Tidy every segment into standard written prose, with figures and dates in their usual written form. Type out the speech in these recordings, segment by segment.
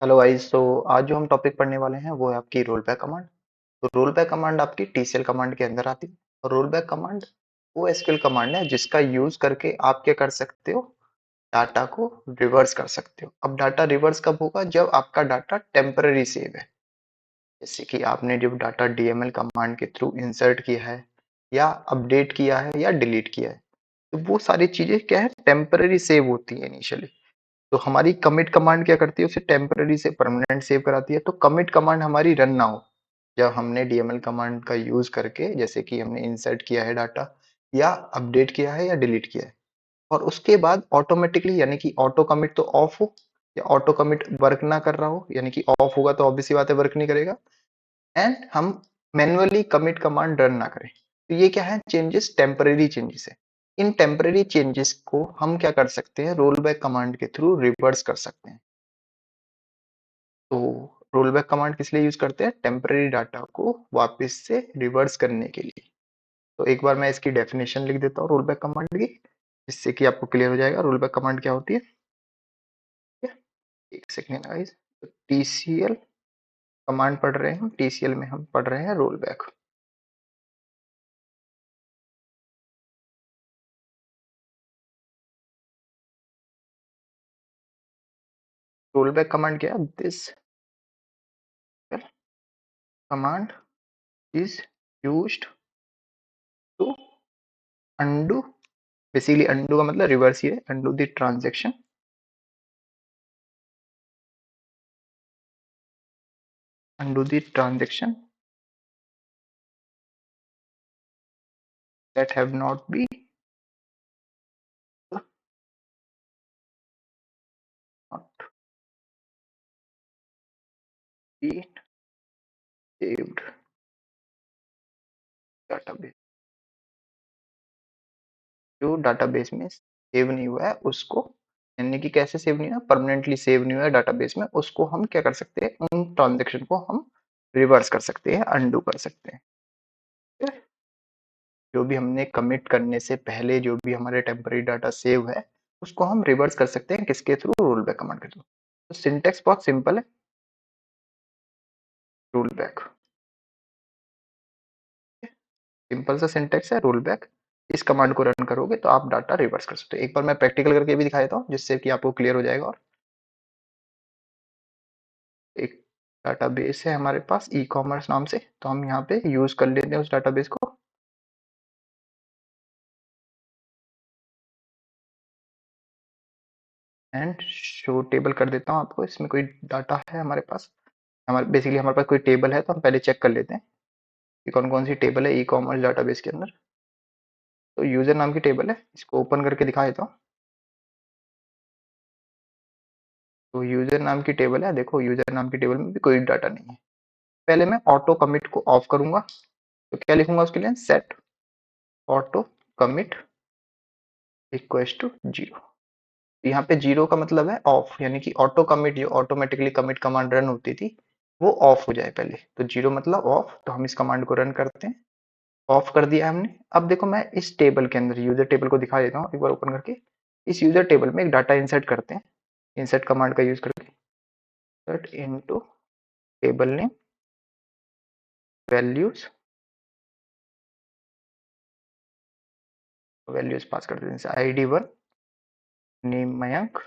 Hello guys. तो आज जो हम टॉपिक पढ़ने वाले हैं वो है आपकी रोल बैक कमांड। तो रोल बैक कमांड आपकी टीसीएल कमांड के अंदर आती है। और रोल बैक कमांड वो एसक्यूएल कमांड है जिसका यूज करके आप क्या कर सकते हो, डाटा को रिवर्स कर सकते हो। अब डाटा रिवर्स कब होगा? जब आपका डाटा टेम्पररी सेव है। जैसे कि आपने जब डाटा डीएमएल कमांड के थ्रू इंसर्ट किया है या अपडेट किया है या डिलीट किया है, तो वो सारी चीजें क्या है, टेम्पररी सेव होती है इनिशियली। तो हमारी कमिट कमांड क्या करती है, उसे टेम्पररी से परमानेंट सेव कराती है। तो कमिट कमांड हमारी रन ना हो जब हमने डीएमएल कमांड का यूज करके, जैसे कि हमने इंसर्ट किया है डाटा या अपडेट किया है या डिलीट किया है, और उसके बाद ऑटोमेटिकली यानी कि ऑटो कमिट तो ऑफ हो या ऑटो कमिट वर्क ना कर रहा हो, यानी कि ऑफ होगा तो ऑब्वियसली बात है वर्क नहीं करेगा, एंड हम मैन्युअली कमिट कमांड रन ना करें। तो ये क्या है, चेंजेस टेम्परेरी चेंजेस है। इन टेम्परेरी चेंजेस को हम क्या कर सकते हैं, रोल बैक कमांड के थ्रू रिवर्स कर सकते हैं। तो रोल बैक कमांड किस लिए यूज करते हैं? टेम्परेरी डाटा को वापस से रिवर्स करने के लिए। तो एक बार मैं इसकी डेफिनेशन लिख देता हूँ रोल बैक कमांड की, जिससे कि आपको क्लियर हो जाएगा रोल बैक कमांड क्या होती है। ठीक है? एक सेकेंड गाइस। टीसीएल कमांड पढ़ रहे हैं हम, टीसीएल में हम पढ़ रहे हैं roll back. Roll back command क्या है? This command is used to undo, basically undo का मतलब रिवर्स ही है, undo the transaction, undo the transaction that have not been not been saved database। जो डाटाबेस में सेव नहीं हुआ है उसको, यानी कि कैसे सेव नहीं हुआ, परमानेंटली सेव नहीं हुआ है डाटाबेस में, उसको हम क्या कर सकते हैं, उन ट्रांजेक्शन को हम रिवर्स कर सकते हैं, अंडू कर सकते हैं। ठीक है? जो भी हमने कमिट करने से पहले जो भी हमारे टेम्पररी डाटा सेव है उसको हम रिवर्स कर सकते हैं, किसके थ्रू? रोल बैक कमांड के थ्रू। तो सिंटेक्स बहुत सिंपल है, रोल बैक, सिंपल सा सिंटेक्स है रोल बैक। इस कमांड को रन करोगे तो आप डाटा रिवर्स कर सकते हो। एक बार मैं प्रैक्टिकल करके भी दिखा देता हूँ जिससे कि आपको क्लियर हो जाएगा। और एक डाटाबेस है हमारे पास ई कॉमर्स नाम से, तो हम यहाँ पे यूज कर लेते हैं उस डाटाबेस को। एंड शो टेबल कर देता हूँ आपको, इसमें कोई डाटा है हमारे पास, हमारे बेसिकली हमारे पास कोई टेबल है, तो हम पहले चेक कर लेते हैं कि कौन कौन सी टेबल है ई कॉमर्स डाटाबेस के अंदर। तो यूजर नाम की टेबल है, इसको ओपन करके दिखा देता हूँ। तो यूजर नाम की टेबल है, देखो यूजर नाम की टेबल में भी कोई डाटा नहीं है। पहले मैं ऑटो कमिट को ऑफ करूंगा, तो क्या लिखूंगा उसके लिए, set auto commit equals to zero. यहाँ पे जीरो का मतलब है ऑफ, यानी कि ऑटो कमिट जो ऑटोमेटिकली कमिट कमांड रन होती थी वो ऑफ हो जाए पहले। तो जीरो मतलब ऑफ, तो हम इस कमांड को रन करते हैं। ऑफ कर दिया हमने। अब देखो मैं इस टेबल के अंदर यूजर टेबल को दिखा देता हूँ एक बार ओपन करके। इस यूजर टेबल में एक डाटा इंसर्ट करते हैं, इंसर्ट कमांड का यूज करके। Insert into table name values, values pass कर देते हैं, ID 1, name Mayank,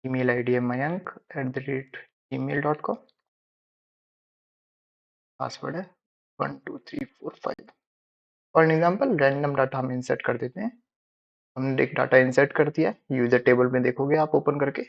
email ID है mayank@gmail.com, पासवर्ड है 12345। फॉर एग्जाम्पल रैंडम डाटा हम इंसर्ट कर देते हैं। हमने एक डाटा इंसर्ट कर दिया है, यूजर टेबल में देखोगे आप ओपन करके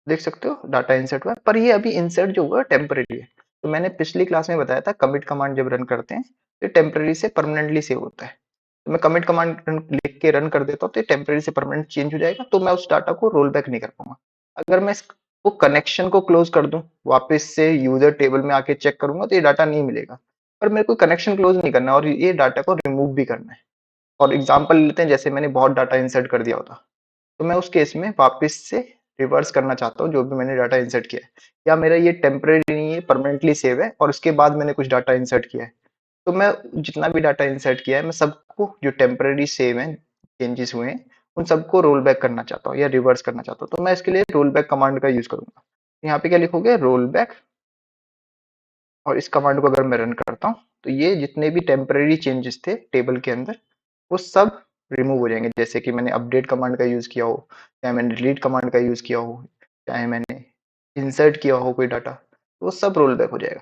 देख सकते हो डाटा इंसर्ट हुआ है, पर ये अभी इंसर्ट जो हुआ है टेम्परेरी है। तो मैंने पिछली क्लास में बताया था कमिट कमांड जब रन करते हैं तो टेम्परेरी से परमानेंटली सेव होता है। तो मैं कमिट कमांड लिख के रन कर देता हूँ तो टेम्परेरी से परमानेंट चेंज हो जाएगा, तो मैं उस डाटा को रोल बैक नहीं कर पाऊंगा। अगर मैं इसको कनेक्शन को क्लोज कर दूं, वापस से यूजर टेबल में आके चेक करूंगा तो ये डाटा नहीं मिलेगा। पर मेरे को कनेक्शन क्लोज नहीं करना और ये डाटा को रिमूव भी करना है। और एग्जांपल लेते हैं, जैसे मैंने बहुत डाटा इंसर्ट कर दिया होता, तो मैं उस केस में वापस से रिवर्स करना चाहता हूँ जो भी मैंने डाटा इंसर्ट किया है, या मेरा ये टेम्परेरी नहीं है, परमानेंटली सेव है और उसके बाद मैंने कुछ डाटा इंसर्ट किया है। तो मैं जितना भी डाटा इंसर्ट किया है मैं सबको, जो टेम्परेरी सेव है चेंजेस हुए हैं, उन सबको रोल बैक करना चाहता हूँ या रिवर्स करना चाहता हूँ, तो मैं इसके लिए रोल बैक कमांड का यूज करूंगा। यहाँ पे क्या लिखोगे, रोल बैक, और इस कमांड को अगर मैं रन करता हूँ तो ये जितने भी टेम्पररी चेंजेस थे टेबल के अंदर वो सब रिमूव हो जाएंगे। जैसे कि मैंने अपडेट कमांड का यूज किया हो, चाहे मैंने डिलीट कमांड का यूज किया हो, चाहे मैंने इंसर्ट किया हो कोई डाटा, तो वो सब रोल बैक हो जाएगा।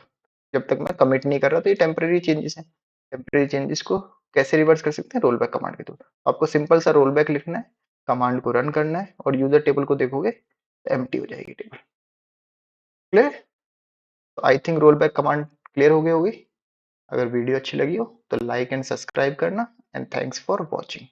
जब तक मैं कमिट नहीं कर रहा तो ये टेम्पररी चेंजेस हैं। टेम्पररी चेंजेस को कैसे रिवर्स कर सकते हैं, रोल बैक कमांड के थ्रू। आपको सिंपल सा रोल बैक लिखना है, कमांड को रन करना है और यूजर टेबल को देखोगे एम्प्टी हो जाएगी टेबल। क्लियर? तो I think roll back command clear हो गई होगी। अगर वीडियो अच्छी लगी हो तो लाइक एंड सब्सक्राइब करना, एंड थैंक्स फॉर वॉचिंग।